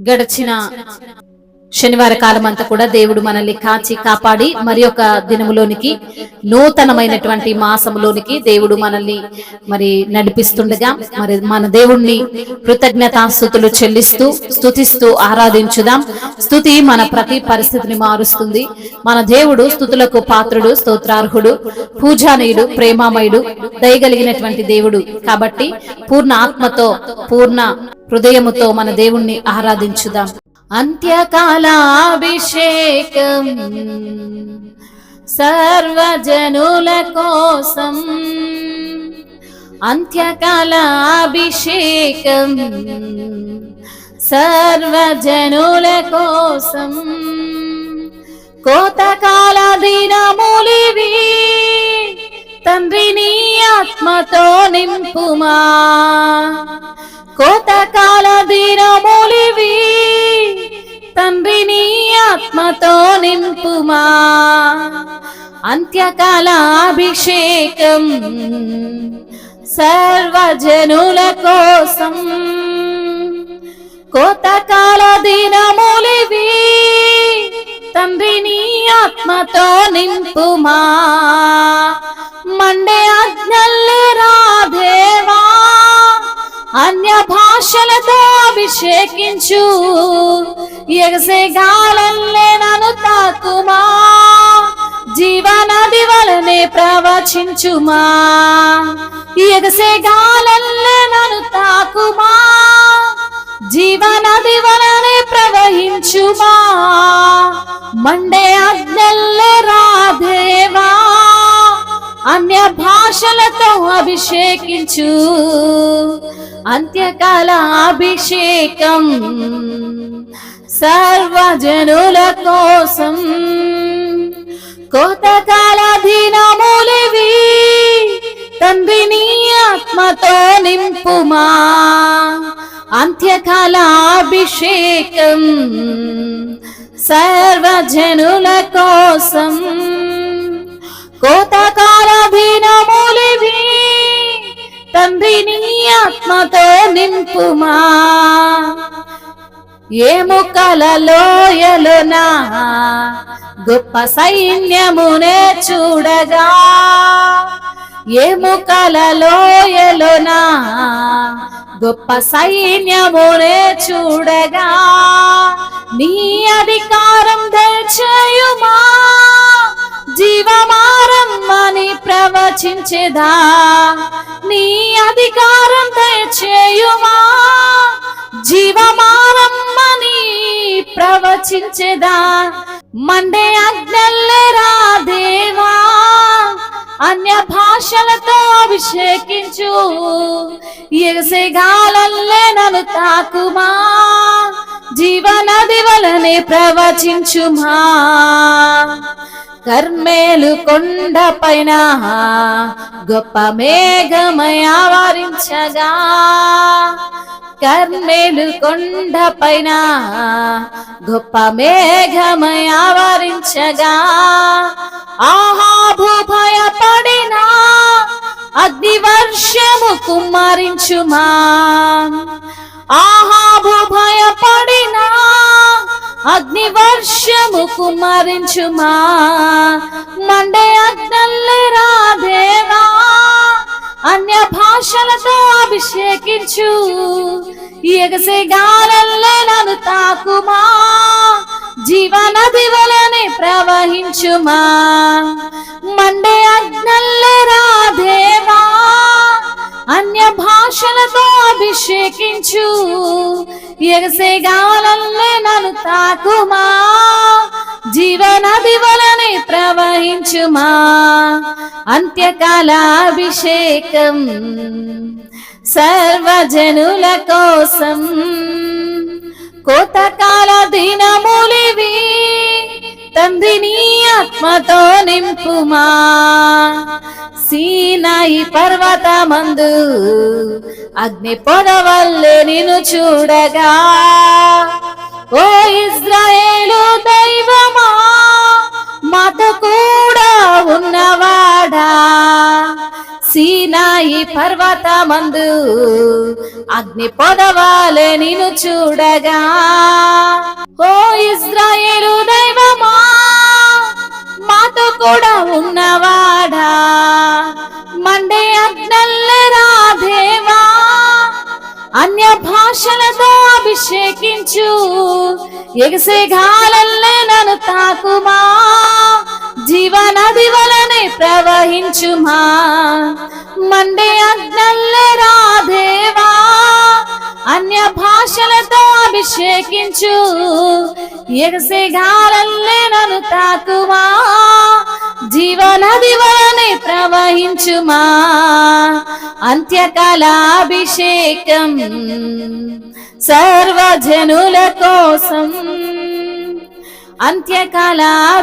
గడిచిన శనివార కాలం అంతా కూడా దేవుడు మనల్ని కాచి కాపాడి మరి ఒక దినములోనికి నూతనమైనటువంటి మాసములోనికి దేవుడు మనల్ని మరి నడిపిస్తుండగా మరి మన దేవుణ్ణి కృతజ్ఞతాస్తుతులు చెల్లిస్తూ స్తుతిస్తూ ఆరాధించుదాం. స్తుతి మన ప్రతి పరిస్థితిని మారుస్తుంది. మన దేవుడు స్తుతులకు పాత్రుడు, స్తోత్రార్హుడు, పూజానీయుడు, ప్రేమామయుడు, దయగలిగినటువంటి దేవుడు. కాబట్టి పూర్ణ ఆత్మతో పూర్ణ హృదయముతో మన దేవుణ్ణి ఆరాధించుదాం. అంత్యకాలాభిషేకం సర్వజనుల కోసం, అంత్యకాలాభిషేకం సర్వజనుల కోసం, కోతకాల దినములివి తండ్రి నీ ఆత్మతో నింపుమా, కోతకాల దినములివి తండ్రి నీ ఆత్మతో నింపుమా, అంత్యకాల అభిషేకం సర్వజనుల కోసం, కోతకాల దినములివి తండ్రి నీ ఆత్మతో నింపుమా, మండే ఆజ్ఞల్లే రాదేవా అన్య భాషలతో అభిషేకించు, ఎగసే గాలల్లే నన్ను తాకుమా, జీవనది వలనే ప్రవచించుమా, ఎగసే గాలల్లే నన్ను తాకుమా, జీవనది వలనే ప్రవహించుమా, మండే ఆజ్ఞల్లే రాదేవా అన్య భాషలతో అభిషేకించు, అంత్యకాల అభిషేకం సర్వజనుల కోసం, కోతకాల దినములివి తండ్రి నీ ఆత్మతో నింపుమా, అంత్యకాల అభిషేకం సర్వజనుల కోసం, కోతకాల దినములివి తండ్రి నీ ఆత్మతో నింపుమా, ఏముకల లోయలునా గొప్ప సైన్యమునే చూడగా, ఏముకల లోయలునా గొప్ప సైన్యమునే చూడగా, నీ అధికారం దయచేయుమా, జీవమారమ్మని ప్రవచించేదా, నీ అధికారం దయచేయుమా, జీవమారమ్మని ప్రవచించేదా, మండే ఆజ్ఞల్లే రాదేవా అన్య భాషలతో అభిషేకించు, ఎగసే గాలల్లే నన్ను తాకుమా, జీవనది వలనే ప్రవచించుమా, కర్మేలు కొండ పైన గొప్ప మేఘమై ఆవరించగా, కర్మేలు కొండ పైన గొప్ప మేఘమై ఆవరించగా, ఆహాబు భయపడిన అగ్ని వర్షము కుమ్మరించుమా, ఆహాబు భయపడిన అగ్ని వర్షము కుమ్మరించుమా, మండే ఆజ్ఞల్లే రాదేవా అన్య భాషలతో అభిషేకించు, ఎగసే గాలల్లే నన్ను తాకుమా, జీవనది వలనే ప్రవహించుమా, మండే ఆజ్ఞల్లే రాదేవా అన్య భాషలతో అభిషేకించు, ఎగసే గాలల్లే నన్ను తాకుమా, జీవనది వలనే ప్రవహించుమా, అంత్యకాల అభిషేకం సర్వజనుల కోసం, కోతకాల దినములివి తండ్రి నీ ఆత్మతో నింపుమా, సీనాయి పర్వతమందు అగ్ని పొదవల్లే నిన్ను చూడగా, ఓ ఇజ్రాయేలు దైవమా మాతో కూడా ఉన్నవాడా, సీనాయి పర్వతమందు అగ్ని పొదవాలే నిన్ను చూడగా, ఓ ఇశ్రాయేలు దైవమా మాతో కూడా ఉన్నవాడా, మండే అగ్నల్లెరా దేవా అన్య భాషలతో అభిషేకించు, ఎగసే గాలల్లే నన్ను తాకుమా, జీవనది వలనే ప్రవహించుమా, మండే అగ్నల్లెరా దేవా అన్య భాషలతో అభిషేకించు, ఎగసే గాలల్లే నన్ను తాకుమా, జీవనది వలనే ప్రవహించుమా. అంత్యకాలాభిషేకం సర్వజనుల కోసం, అంత్యకాలాభిషేకం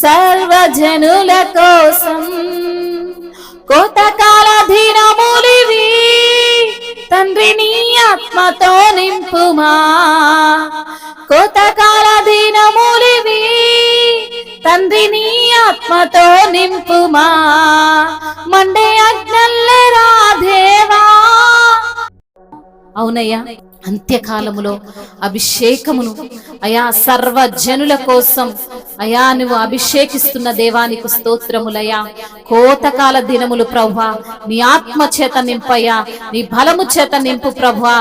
సర్వజనుల కోసం, కోతకాల దినములివి తండ్రి నీ ఆత్మతో నింపుమా, కోతకాల దినములివి తండ్రి నీ ఆత్మతో నింపుమా, మండే అగ్నల్లెరా దేవా. అవునయ్యా, అంత్యకాలములో అభిషేకమును అయా సర్వజనుల కోసం అయా నువ్వు అభిషేకిస్తున్న దేవానికి స్తోత్రములయ్యా. కోతకాల దినములు ప్రభువా నీ ఆత్మ చేత నింపయ్యా, నీ బలము చేత నింపు ప్రభువా.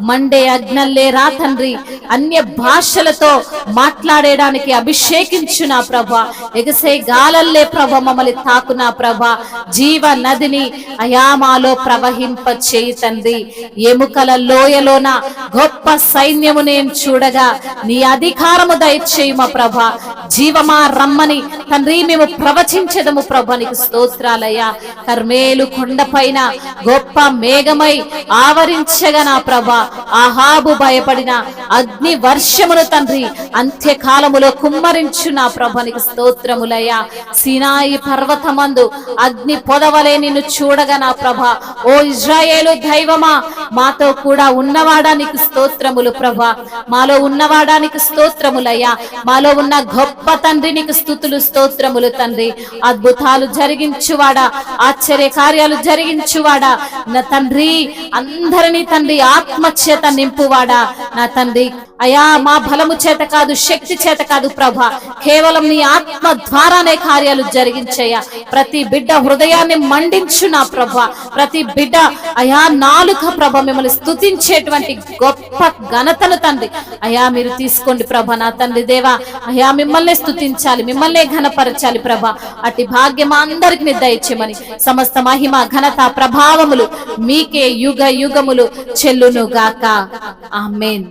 మండే అగ్నల్లేరా తండ్రి అన్య భాషలతో మాట్లాడేడానికి అభిషేకించునా ప్రభువా, ఎగసే గాలల్లే ప్రభా మమ్మల్ని తాకునా ప్రభా, జీవ నదిని అయా మాలో ప్రవహింప చేయి తండ్రి. ఎముకల లోయలోన గొప్ప సైన్యము నేను చూడగా నీ అధికారము దయచేయుమ ప్రభా. జీవమా రమ్మని తండ్రి మేము ప్రవచించదము ప్రభా, నీకు స్తోత్రాలయ్యా. కర్మేలు కొండపైన గొప్ప మేఘమై ఆవరించగా నా ప్రభా ఆహాబు భయపడిన అగ్ని వర్షమును తండ్రి అంత్యకాలములో కుమ్మరించు నా ప్రభా, నీకు స్తోత్రములయ్యా. సీనాయి పర్వతమందు అగ్ని పొదవలే నిన్ను చూడగా నా ప్రభా, ఓ ఇశ్రాయేలు దైవమా మాతో కూడా ఉన్నవాడానికి స్తోత్రములు ప్రభా, మాలో ఉన్నవాడానికి స్తోత్రములయ్యా. మాలో ఉన్న గొప్ప తండ్రి నీకు స్తుతులు స్తోత్రములు తండ్రి. అద్భుతాలు జరిగించువాడా, ఆశ్చర్య కార్యాలు జరిగించువాడా నా తండ్రి, అందరినీ తండ్రి ఆత్మ చేత నింపువాడా నా తండ్రి. అయా మా బలము చేత కాదు, శక్తి చేత కాదు ప్రభా, కేవలం నీ ఆత్మ ద్వారానే కార్యాలు జరిగించయ్యా. ప్రతి బిడ్డ హృదయాన్ని మండించు నా ప్రభా, ప్రతి బిడ్డ అయా నాలుక ప్రభ మిమ్మల్ని స్తుతించేటువంటి గొప్ప ఘనతను తండ్రి అయా మీరు తీసుకోండి ప్రభా. నా తండ్రి దేవా అయా మిమ్మల్ని స్తుతించాలి, మిమ్మల్ని ఘనపరచాలి ప్రభా. అట్టి భాగ్యం అందరికి దయచేయమని సమస్త మహిమ ఘనత ప్రభావములు మీకే యుగ యుగములు చెల్లును గాక. ఆమేన్.